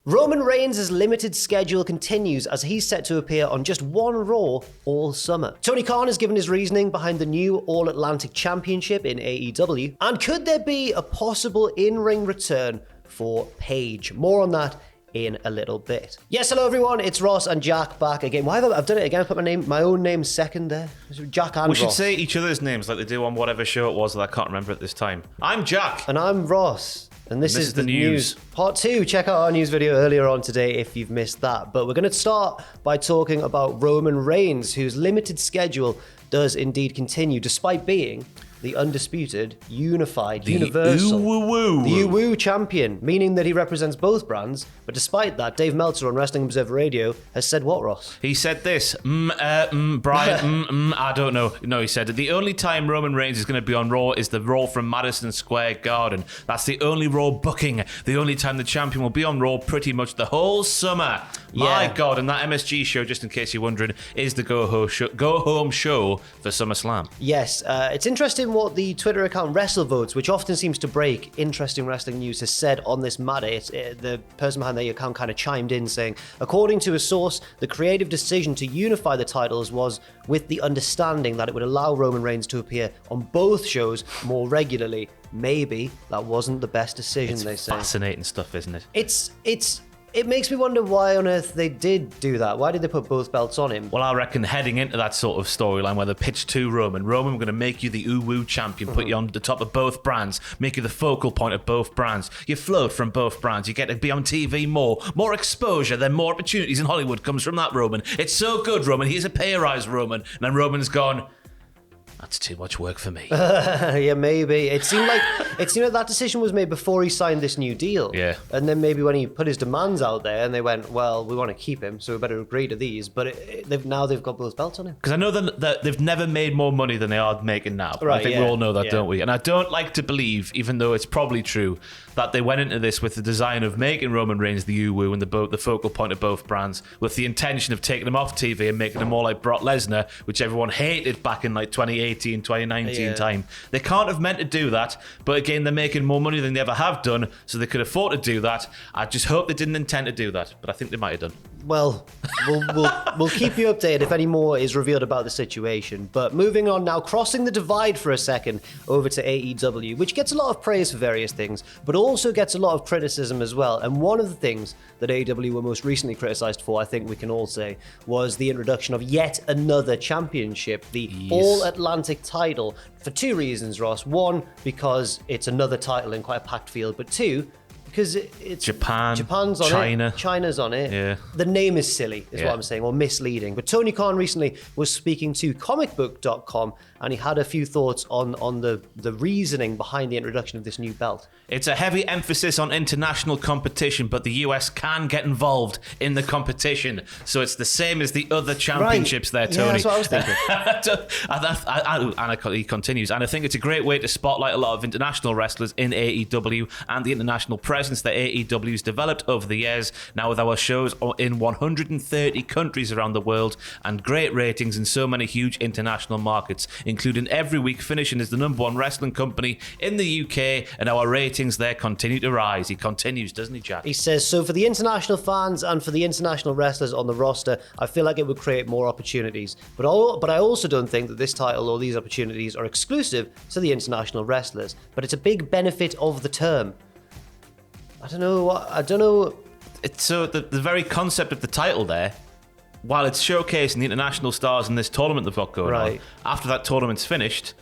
Roman Reigns' limited schedule continues as he's set to appear on just one Raw all summer. Tony Khan has given his reasoning behind the new All-Atlantic Championship in AEW. And could there be a possible in-ring return for Paige? More on that in a little bit. Yes, hello everyone, it's Ross and Jack back again. Why have I've done it again? I put my own name second there. Jack and We Ross. should say each other's names like they do on whatever show it was that I can't remember at this time. I'm Jack. And I'm Ross. And this is the news. Part 2. Check out our news video earlier on today if you've missed that. But we're going to start by talking about Roman Reigns, whose limited schedule does indeed continue, despite being the undisputed, unified, universal, the UWU champion, meaning that he represents both brands. But despite that, Dave Meltzer on Wrestling Observer Radio has said what, Ross? He said this, Brian, I don't know. No, he said, the only time Roman Reigns is going to be on Raw is the Raw from Madison Square Garden. That's the only Raw booking. The only time the champion will be on Raw pretty much the whole summer. My God, and that MSG show, just in case you're wondering, is the go-home show for SummerSlam. Yes, it's interesting what the Twitter account WrestleVotes, which often seems to break interesting wrestling news, has said on this matter. The person behind the account kind of chimed in saying, according to a source, the creative decision to unify the titles was with the understanding that it would allow Roman Reigns to appear on both shows more regularly. Maybe that wasn't the best decision, they say. Fascinating stuff, isn't it? It makes me wonder why on earth they did do that. Why did they put both belts on him? Well, I reckon heading into that sort of storyline where they pitch to Roman, we're going to make you the UWU champion, put you on the top of both brands, make you the focal point of both brands. You float from both brands. You get to be on TV more exposure, then more opportunities in Hollywood comes from that, Roman. It's so good, Roman. Here's a pay rise, Roman. And then Roman's gone, that's too much work for me. Yeah, maybe. It seemed like that decision was made before he signed this new deal. Yeah. And then maybe when he put his demands out there and they went, well, we want to keep him, so we better agree to these. But now they've got both belts on him. Because I know that they've never made more money than they are making now. Right, I think we all know that, don't we? And I don't like to believe, even though it's probably true, that they went into this with the design of making Roman Reigns the UWU and the focal point of both brands, with the intention of taking him off TV and making him more like Brock Lesnar, which everyone hated back in like 2018, 2019 time. They can't have meant to do that, but again, they're making more money than they ever have done, so they could afford to do that. I just hope they didn't intend to do that, but I think they might have done. Well, we'll keep you updated if any more is revealed about the situation. But moving on now, crossing the divide for a second over to AEW, which gets a lot of praise for various things, but also gets a lot of criticism as well. And one of the things that AEW were most recently criticized for, I think we can all say, was the introduction of yet another championship, the All-Atlantic title, for two reasons, Ross. One, because it's another title in quite a packed field, but two, because it's Japan's on China. it, China's on it. Yeah. The name is silly, is what I'm saying, or misleading. But Tony Khan recently was speaking to comicbook.com and he had a few thoughts on the reasoning behind the introduction of this new belt. It's a heavy emphasis on international competition, but the US can get involved in the competition. So it's the same as the other championships there, Tony. Yeah, that's what I was thinking. And he continues, and I think it's a great way to spotlight a lot of international wrestlers in AEW and the international presence that AEW's developed over the years. Now with our shows in 130 countries around the world and great ratings in so many huge international markets, including every week finishing as the #1 wrestling company in the UK, and our ratings there continue to rise. He continues, doesn't he, Jack? He says, so for the international fans and for the international wrestlers on the roster, I feel like it would create more opportunities. But I also don't think that this title or these opportunities are exclusive to the international wrestlers. But it's a big benefit of the term. I don't know. So the very concept of the title there, while it's showcasing the international stars in this tournament they've got going on, after that tournament's finished,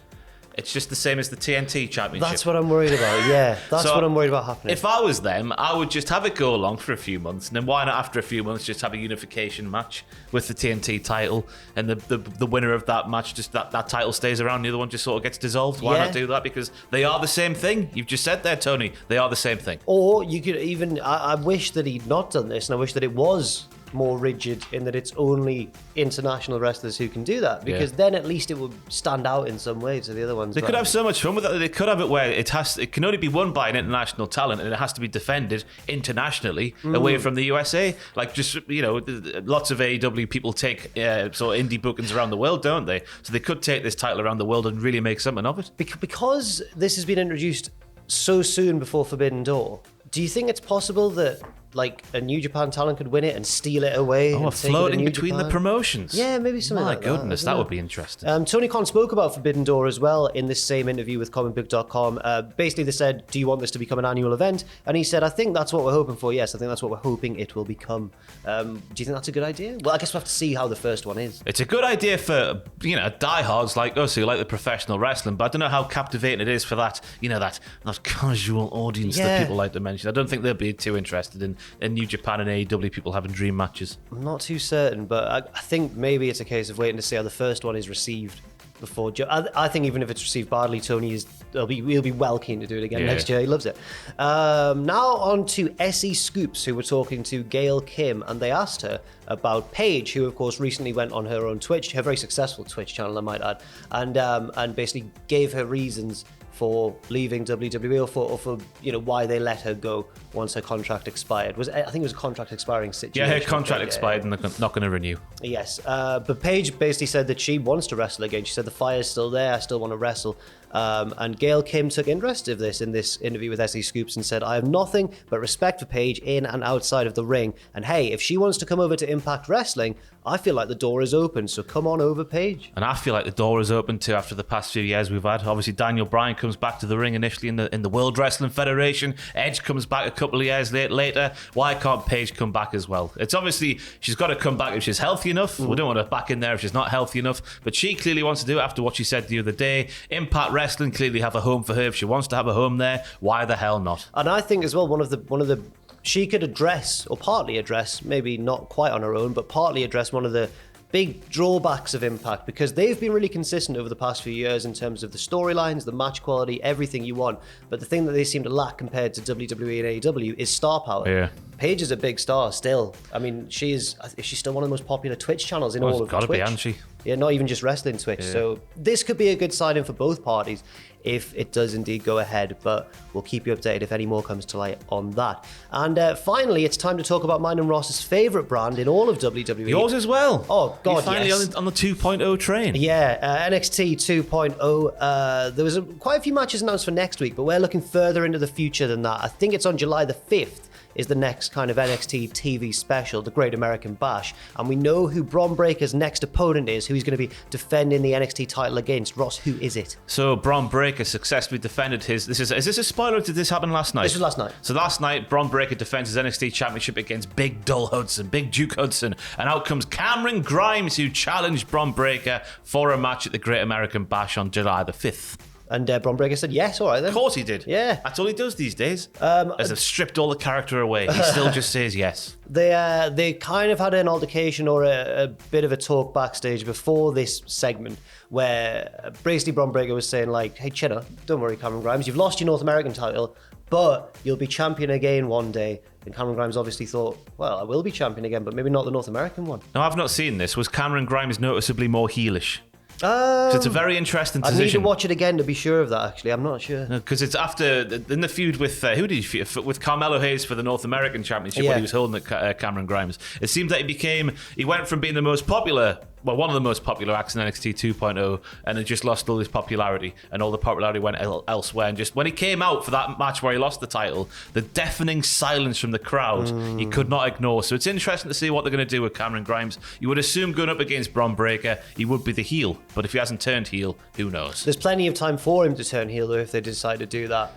it's just the same as the TNT Championship. That's what I'm worried about, yeah. That's what I'm worried about happening. If I was them, I would just have it go along for a few months, and then why not after a few months just have a unification match with the TNT title, and the winner of that match, just that title stays around, the other one just sort of gets dissolved. Why not do that? Because they are the same thing. You've just said there, Tony. They are the same thing. Or you could even, I wish that he'd not done this, and I wish that it was more rigid in that it's only international wrestlers who can do that, because then at least it would stand out in some way to the other ones. They could have so much fun with it. They could have it where it can only be won by an international talent, and it has to be defended internationally away from the USA. Like, just, lots of AEW people take sort of indie bookings around the world, don't they? So they could take this title around the world and really make something of it. Because this has been introduced so soon before Forbidden Door, do you think it's possible that like a New Japan talent could win it and steal it away. Oh, and take it to floating New between Japan. the promotions. Yeah, maybe something My like goodness, that. that would be interesting. Tony Khan spoke about Forbidden Door as well in this same interview with comicbook.com. Basically, they said, do you want this to become an annual event? And he said, I think that's what we're hoping for. Yes, I think that's what we're hoping it will become. Do you think that's a good idea? Well, I guess we'll have to see how the first one is. It's a good idea for, diehards like us who like the professional wrestling, but I don't know how captivating it is for that, that casual audience that people like to mention. I don't think they'll be too interested in New Japan and AEW people having dream matches. I'm not too certain, but I think maybe it's a case of waiting to see how the first one is received before. I think even if it's received badly, Tony he'll be well keen to do it again next year. He loves it. Now on to SE Scoops, who were talking to Gail Kim, and they asked her about Paige, who of course recently went on her own Twitch, her very successful Twitch channel, I might add, and basically gave her reasons for leaving WWE or for why they let her go once her contract expired. I think it was a contract expiring situation. Yeah, her contract expired and they're not going to renew. Yes, but Paige basically said that she wants to wrestle again. She said the fire's still there, I still want to wrestle. And Gail Kim took interest in this interview with SE Scoops and said, I have nothing but respect for Paige in and outside of the ring. And hey, if she wants to come over to Impact Wrestling, I feel like the door is open, so come on over, Paige. And I feel like the door is open too after the past few years we've had. Obviously, Daniel Bryan comes back to the ring initially in the World Wrestling Federation. Edge comes back a couple of years later. Why can't Paige come back as well? It's obviously, she's got to come back if she's healthy enough. We don't want her back in there if she's not healthy enough. But she clearly wants to do it after what she said the other day. Impact Wrestling clearly have a home for her. If she wants to have a home there, why the hell not? And I think as well, one of the she could address, or partly address, maybe not quite on her own, but partly address one of the big drawbacks of Impact, because they've been really consistent over the past few years in terms of the storylines, the match quality, everything you want. But the thing that they seem to lack compared to WWE and AEW is star power. Yeah. Paige is a big star still. I mean, she's still one of the most popular Twitch channels in all of Twitch. It's got to be, hasn't she? Yeah, not even just wrestling Twitch. Yeah. So this could be a good sign-in for both parties if it does indeed go ahead, but we'll keep you updated if any more comes to light on that. And finally, it's time to talk about mine and Ross's favourite brand in all of WWE. Yours as well. Oh, God, you're finally on the 2.0 train. Yeah, NXT 2.0. There was quite a few matches announced for next week, but we're looking further into the future than that. I think it's on July the 5th. Is the next kind of NXT TV special, the Great American Bash. And we know who Braun Breaker's next opponent is, who he's going to be defending the NXT title against. Ross, who is it? So Braun Breaker successfully defended his... Is this a spoiler or did this happen last night? This was last night. So last night, Braun Breaker defends his NXT Championship against Big Duke Hudson. And out comes Cameron Grimes, who challenged Braun Breaker for a match at the Great American Bash on July the 5th. And Braun Breaker said, yes, all right then. Of course he did. Yeah. That's all he does these days. As they've stripped all the character away, he still just says yes. They kind of had an altercation or a bit of a talk backstage before this segment where basically Braun Breaker was saying like, hey, Chinna, don't worry, Cameron Grimes, you've lost your North American title, but you'll be champion again one day. And Cameron Grimes obviously thought, well, I will be champion again, but maybe not the North American one. No, I've not seen this. Was Cameron Grimes noticeably more heelish? So it's a very interesting decision. I need to watch it again to be sure of that, actually. I'm not sure. Because it's after, in the feud with, who did he feud? With Carmelo Hayes for the North American Championship when he was holding at Cameron Grimes. It seems that he went from being the most popular, one of the most popular acts in NXT 2.0, and it just lost all his popularity, and all the popularity went elsewhere. And just when he came out for that match where he lost the title, the deafening silence from the crowd, he could not ignore. So it's interesting to see what they're going to do with Cameron Grimes. You would assume going up against Braun Breaker, he would be the heel, but if he hasn't turned heel, who knows? There's plenty of time for him to turn heel, though, if they decide to do that.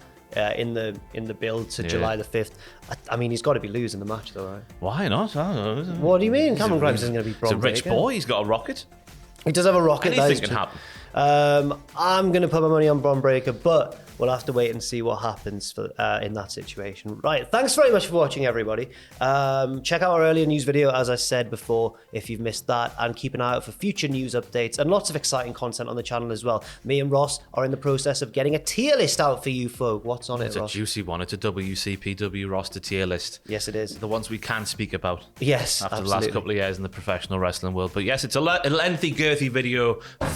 In the build to July the 5th. I mean, he's got to be losing the match, though, right? Why not? I don't know. What do you mean? Cameron Grimes isn't going to be Braun Breaker. He's a rich boy. He's got a rocket. He does have a rocket. Anything can happen. I'm going to put my money on Braun Breaker, but we'll have to wait and see what happens in that situation. Right, thanks very much for watching, everybody. Check out our earlier news video, as I said before, if you've missed that, and keep an eye out for future news updates and lots of exciting content on the channel as well. Me and Ross are in the process of getting a tier list out for you folk. What's on it, Ross? It's a juicy one. It's a WCPW roster tier list. Yes, it is. The ones we can speak about. Yes, after absolutely. the last couple of years in the professional wrestling world. But yes, it's a lengthy, girthy video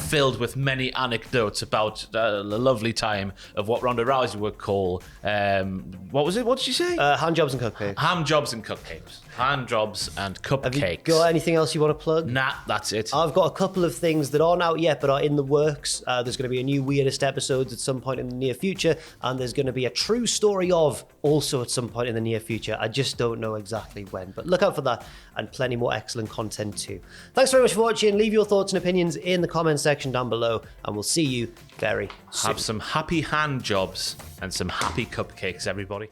filled with many anecdotes about the lovely time of what Ronda Rousey would call, what was it? What did you say? Hand jobs and cupcakes. Ham jobs and cupcakes. Hand jobs and cupcakes. Have you got anything else you want to plug? Nah, that's it. I've got a couple of things that aren't out yet but are in the works. There's going to be a new Weirdest Episodes at some point in the near future, and there's going to be a True Story of also at some point in the near future. I just don't know exactly when, but look out for that and plenty more excellent content too. Thanks very much for watching. Leave your thoughts and opinions in the comment section down below, and we'll see you very soon. Have some happy hand jobs and some happy cupcakes, everybody.